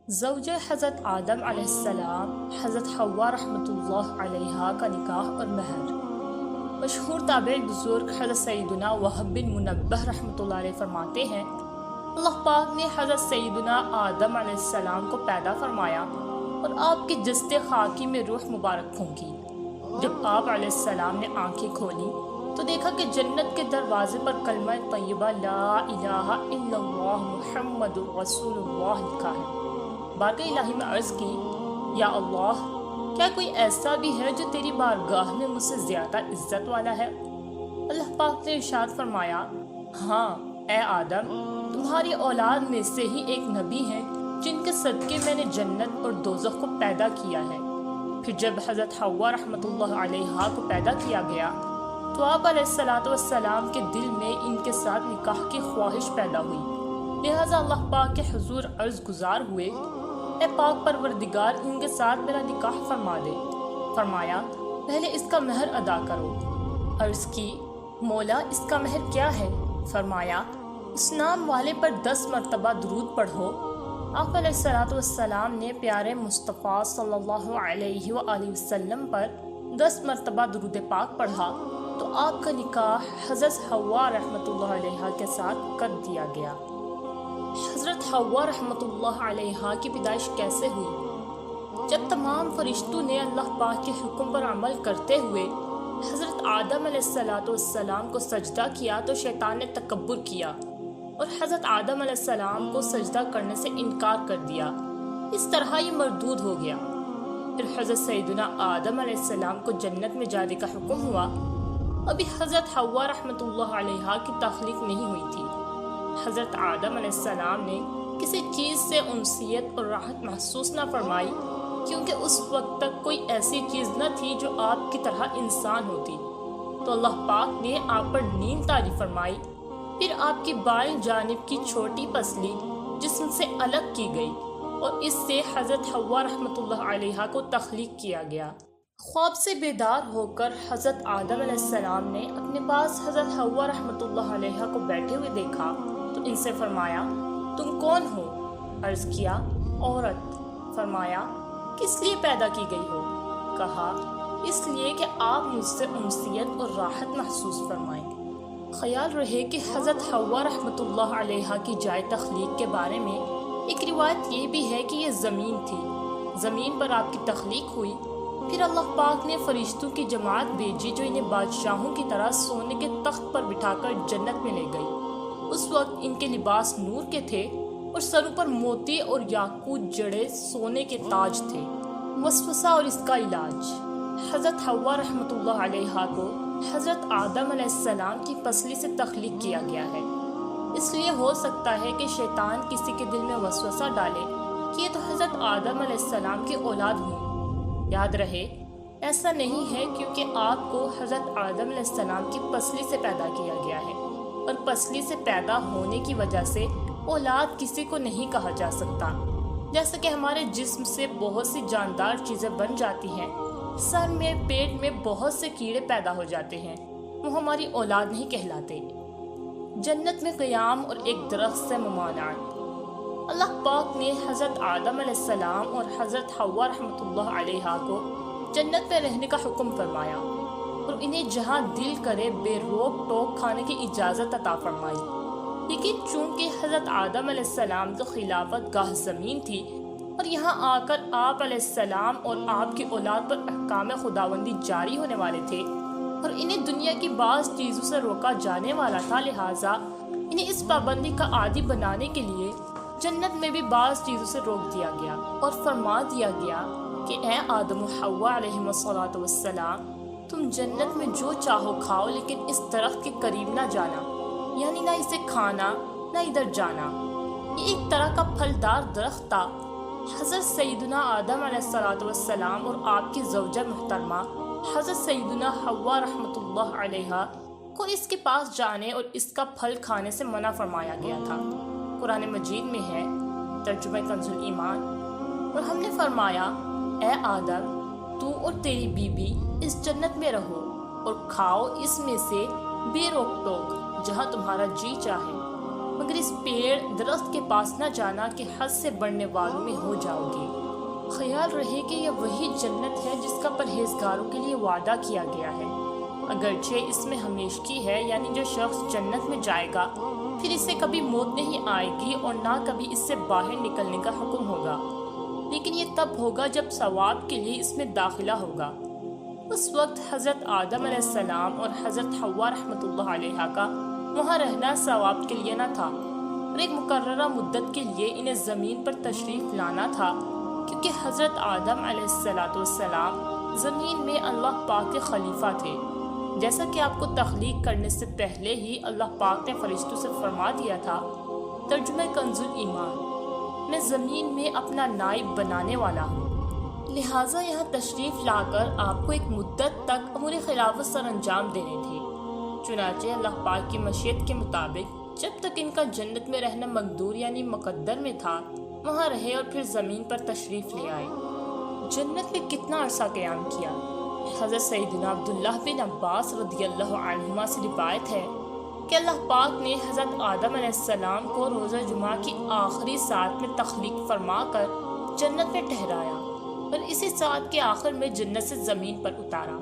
زوجہ حضرت آدم علیہ السلام حضرت حوا رحمۃ اللہ علیہا کا نکاح اور مہر۔ مشہور تابعی بزرگ حضرت سیدنا وہب بن منبہ رحمۃ اللہ علیہ فرماتے ہیں، اللہ پاک نے حضرت سیدنا آدم علیہ السلام کو پیدا فرمایا اور آپ کے جسد خاکی میں روح مبارک پھونکی۔ جب آپ علیہ السلام نے آنکھیں کھولی تو دیکھا کہ جنت کے دروازے پر کلمہ طیبہ لا الہ الا اللہ محمد رسول اللہ لکھا ہے۔ بارگاہ الہی میں عرض کی، یا اللہ، کیا کوئی ایسا بھی ہے جو تیری بارگاہ میں مجھ سے زیادہ عزت والا ہے؟ اللہ پاک نے ارشاد فرمایا، ہاں اے آدم، تمہاری اولاد میں سے ہی ایک نبی ہیں جن کے صدقے میں نے جنت اور دوزخ کو پیدا کیا ہے۔ پھر جب حضرت حوا رحمۃ اللہ علیہا کو پیدا کیا گیا تو آپ علیہ السلام کے دل میں ان کے ساتھ نکاح کی خواہش پیدا ہوئی، لہٰذا اللہ پاک کے حضور عرض گزار ہوئے، اے پاک پروردگار، ان کے ساتھ میرا نکاح فرما دے۔ فرمایا، پہلے اس کا مہر ادا کرو۔ عرض کی، مولا اس کا مہر کیا ہے؟ فرمایا، اس نام والے پر 10 مرتبہ درود پڑھو۔ آپ علیہ السلام نے پیارے مصطفیٰ صلی اللہ علیہ وآلہ وسلم پر 10 مرتبہ درود پاک پڑھا تو آپ کا نکاح حضرت حوا رحمۃ اللہ علیہا کے ساتھ کر دیا گیا۔ حضرت حوا رحمۃ اللہ علیہا کی پیدائش کیسے ہوئی؟ جب تمام فرشتوں نے اللہ پاک کے حکم پر عمل کرتے ہوئے حضرت آدم علیہ السلام کو سجدہ کیا تو شیطان نے تکبر کیا اور حضرت آدم علیہ السلام کو سجدہ کرنے سے انکار کر دیا۔ اس طرح یہ مردود ہو گیا۔ پھر حضرت سیدنا آدم علیہ السلام کو جنت میں جانے کا حکم ہوا۔ ابھی حضرت حوا رحمۃ اللہ علیہا کی تخلیق نہیں ہوئی تھی۔ حضرت آدم علیہ السلام نے کسی چیز سے انسیت اور راحت محسوس نہ فرمائی، کیونکہ اس وقت تک کوئی ایسی چیز نہ تھی جو آپ کی طرح انسان ہوتی۔ تو اللہ پاک نے آپ پر نیند طاری فرمائی، پھر آپ کی بائیں جانب کی چھوٹی پسلی جسم سے الگ کی گئی اور اس سے حضرت حوا رحمۃ اللہ علیہا کو تخلیق کیا گیا۔ خواب سے بیدار ہو کر حضرت آدم علیہ السلام نے اپنے پاس حضرت حوا رحمۃ اللہ علیہا کو بیٹھے ہوئے دیکھا تو ان سے فرمایا، تم کون ہو؟ عرض کیا، عورت۔ فرمایا، کس لیے پیدا کی گئی ہو؟ کہا، اس لیے کہ آپ مجھ سے انسیت اور راحت محسوس فرمائیں۔ خیال رہے کہ حضرت حوا رحمۃ اللہ علیہا کی جائے تخلیق کے بارے میں ایک روایت یہ بھی ہے کہ یہ زمین تھی، زمین پر آپ کی تخلیق ہوئی۔ پھر اللہ پاک نے فرشتوں کی جماعت بھیجی جو انہیں بادشاہوں کی طرح سونے کے تخت پر بٹھا کر جنت میں لے گئی۔ اس وقت ان کے لباس نور کے تھے اور سروں پر موتی اور یاقوت جڑے سونے کے تاج تھے۔ وسوسہ اور اس کا علاج۔ حضرت حوا رحمۃ اللہ علیہا کو حضرت آدم علیہ السلام کی پسلی سے تخلیق کیا گیا ہے۔ اس لیے ہو سکتا ہے کہ شیطان کسی کے دل میں وسوسہ ڈالے کہ یہ تو حضرت آدم علیہ السلام کی اولاد ہوئی۔ یاد رہے، ایسا نہیں ہے، کیونکہ آپ کو حضرت آدم علیہ السلام کی پسلی سے پیدا کیا گیا ہے اور پسلی سے پیدا ہونے کی وجہ سے اولاد کسی کو نہیں کہا جا سکتا۔ جیسا کہ ہمارے جسم سے بہت سی جاندار چیزیں بن جاتی ہیں، سر میں، پیٹ میں بہت سے کیڑے پیدا ہو جاتے ہیں، وہ ہماری اولاد نہیں کہلاتے۔ جنت میں قیام اور ایک درخت سے ممانعت۔ اللہ پاک نے حضرت آدم علیہ السلام اور حضرت حوا رحمۃ اللہ علیہا کو جنت میں رہنے کا حکم فرمایا اور انہیں جہاں دل کرے بے روک ٹوک کھانے کی اجازت عطا فرمائی۔ لیکن چونکہ حضرت آدم علیہ السلام کی خلافت گاہ زمین تھی اور یہاں آ کر آپ علیہ السلام اور آپ کی اولاد پر احکام خداوندی جاری ہونے والے تھے اور انہیں دنیا کی بعض چیزوں سے روکا جانے والا تھا، لہٰذا انہیں اس پابندی کا عادی بنانے کے لیے جنت میں بھی بعض چیزوں سے روک دیا گیا اور فرما دیا گیا کہ اے آدم و حوا علیہم السلام، تم جنت میں جو چاہو کھاؤ، لیکن اس درخت کے قریب نہ جانا، یعنی نہ اسے کھانا نہ ادھر جانا۔ یہ ایک طرح کا پھلدار درخت تھا۔ حضرت سیدنا آدم علیہ السلام اور آپ کی زوجہ محترمہ حضرت سیدنا حوا رحمۃ اللہ علیہا کو اس کے پاس جانے اور اس کا پھل کھانے سے منع فرمایا گیا تھا۔ قرآن مجید میں ہے، ترجمہ کنز ایمان، اور ہم نے فرمایا، اے آدم، تو اور تیری بیوی اس جنت میں رہو اور کھاؤ اس میں سے بے روک ٹوک جہاں تمہارا جی چاہے۔ مگر اس پیڑ درخت کے پاس نہ جانا کہ حد سے بڑھنے والوں میں ہو جاؤ گے۔ خیال رہے کہ یہ وہی جنت ہے جس کا پرہیزگاروں کے لیے وعدہ کیا گیا ہے، اگرچہ اس میں ہمیشگی ہے، یعنی جو شخص جنت میں جائے گا پھر اسے کبھی موت نہیں آئے گی اور نہ کبھی اس سے باہر نکلنے کا حکم ہوگا، لیکن یہ تب ہوگا جب ثواب کے لیے اس میں داخلہ ہوگا۔ اس وقت حضرت آدم علیہ السلام اور حضرت حوا رحمۃ اللہ علیہ کا وہاں رہنا ثواب کے لیے نہ تھا، اور ایک مقررہ مدت کے لیے انہیں زمین پر تشریف لانا تھا، کیونکہ حضرت آدم علیہ السلام زمین میں اللہ پاک کے خلیفہ تھے، جیسا کہ آپ کو تخلیق کرنے سے پہلے ہی اللہ پاک نے فرشتوں سے فرما دیا تھا۔ ترجمہ کنز ایمان: میں زمین میں اپنا نائب بنانے والا ہوں، لہٰذا یہاں تشریف لا کر آپ کو ایک مدت تک امور خلافت سر انجام دینے تھے۔ چنانچہ اللہ پاک کی مشیت کے مطابق جب تک ان کا جنت میں رہنا مقدور یعنی مقدر میں تھا وہاں رہے اور پھر زمین پر تشریف لے آئے۔ جنت میں کتنا عرصہ قیام کیا؟ حضرت سیدنا عبداللہ بن عباس رضی اللہ عنہما سے روایت ہے کہ اللہ پاک نے حضرت آدم علیہ السلام کو روزہ جمعہ کی آخری ساعت میں تخلیق فرما کر جنت میں ٹھہرایا اور اسی ساعت کے آخر میں جنت سے زمین پر اتارا۔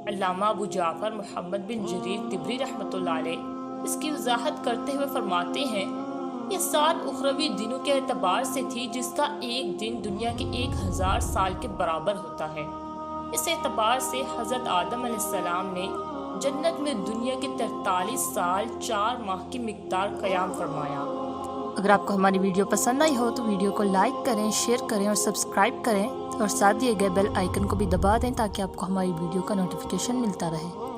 علامہ ابو جعفر محمد بن جریر طبری رحمۃ اللہ علیہ اس کی وضاحت کرتے ہوئے فرماتے ہیں، یہ سات اخروی دنوں کے اعتبار سے تھی جس کا ایک دن دنیا کے 1000 سال کے برابر ہوتا ہے۔ اس اعتبار سے حضرت آدم علیہ السلام نے جنت میں دنیا کے 43 سال 4 ماہ کی مقدار قیام فرمایا۔ اگر آپ کو ہماری ویڈیو پسند آئی ہو تو ویڈیو کو لائک کریں، شیئر کریں اور سبسکرائب کریں، اور ساتھ دیے گئے بیل آئیکن کو بھی دبا دیں تاکہ آپ کو ہماری ویڈیو کا نوٹیفیکیشن ملتا رہے۔